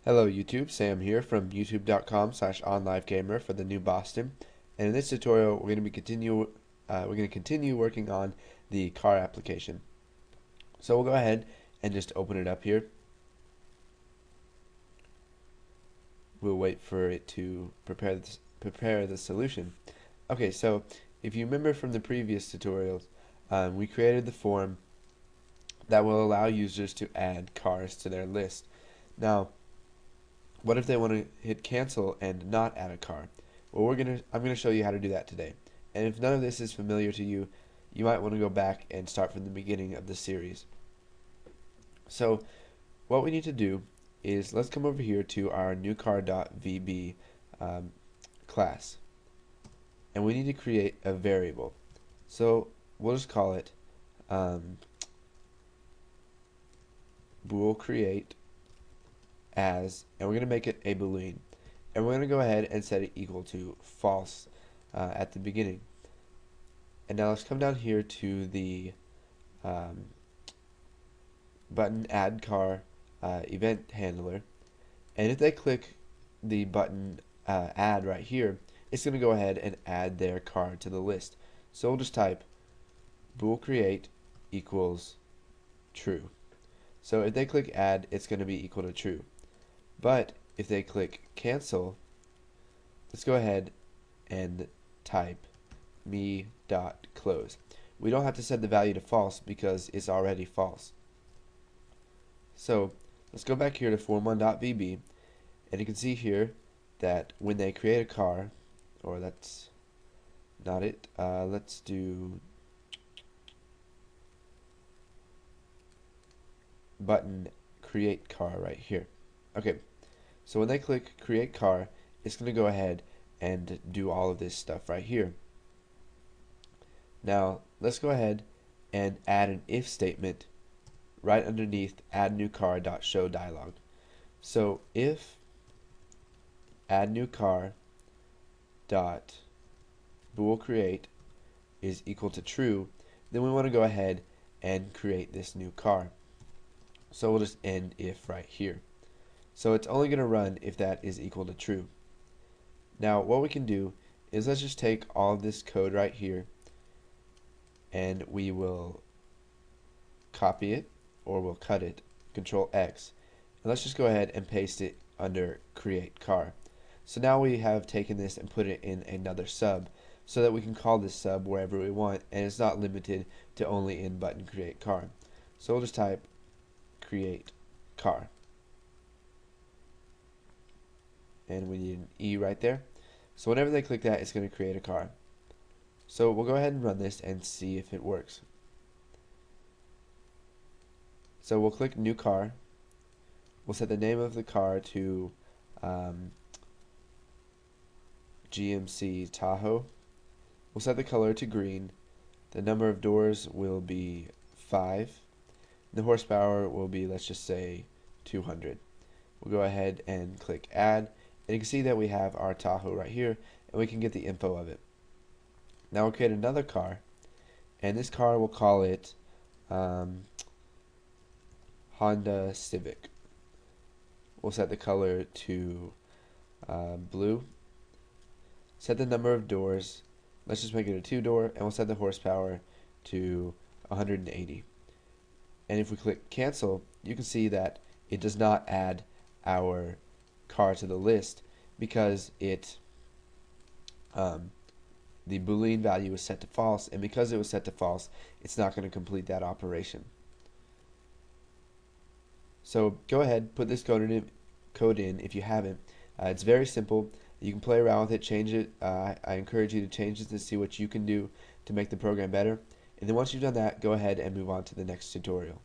Hello YouTube, Sam here from youtube.com/onlivegamer for the new Boston, and in this tutorial we're going to continue working on the car application. So we'll go ahead and just open it up here. We'll wait for it to prepare the solution. Okay, so if you remember from the previous tutorials, we created the form that will allow users to add cars to their list. Now, what if they want to hit cancel and not add a car? Well, I'm gonna show you how to do that today. And if none of this is familiar to you, you might want to go back and start from the beginning of the series. So, what we need to do is let's come over here to our newcar.vb class, and we need to create a variable. So we'll just call it bool create as, and we're going to make it a boolean, and we're going to go ahead and set it equal to false at the beginning. And now let's come down here to the button AddCar event handler, and if they click the button add right here, it's going to go ahead and add their car to the list. So we'll just type bool create equals true. So if they click add, it's going to be equal to true. But if they click cancel, let's go ahead and type me.close. We don't have to set the value to false because it's already false. So let's go back here to form1.vb, and you can see here that when they create a car, or that's not it, let's do button create car right here. Okay, so when they click create car, it's going to go ahead and do all of this stuff right here. Now let's go ahead and add an if statement right underneath add new car.show dialog. So if add new car dot bool create is equal to true, then we want to go ahead and create this new car. So we'll just end if right here. So it's only going to run if that is equal to true. Now what we can do is let's just take all of this code right here, and we will copy it, or we'll cut it, Control X, and let's just go ahead and paste it under create car. So now we have taken this and put it in another sub so that we can call this sub wherever we want, and it's not limited to only in button create car. So we'll just type create car, and we need an E right there. So whenever they click that, it's going to create a car. So we'll go ahead and run this and see if it works. So we'll click new car. We'll set the name of the car to GMC Tahoe. We'll set the color to green. The number of doors will be 5. The horsepower will be, let's just say, 200. We'll go ahead and click add, and you can see that we have our Tahoe right here, and we can get the info of it. Now we'll create another car, and this car we'll call it Honda Civic. We'll set the color to blue. Set the number of doors, let's just make it a 2-door, and we'll set the horsepower to 180. And if we click cancel, you can see that it does not add our car to the list because the boolean value is set to false, and because it was set to false, it's not going to complete that operation. So go ahead, put this code in if you haven't. It's very simple. You can play around with it, change it. I encourage you to change it to see what you can do to make the program better. And then once you've done that, go ahead and move on to the next tutorial.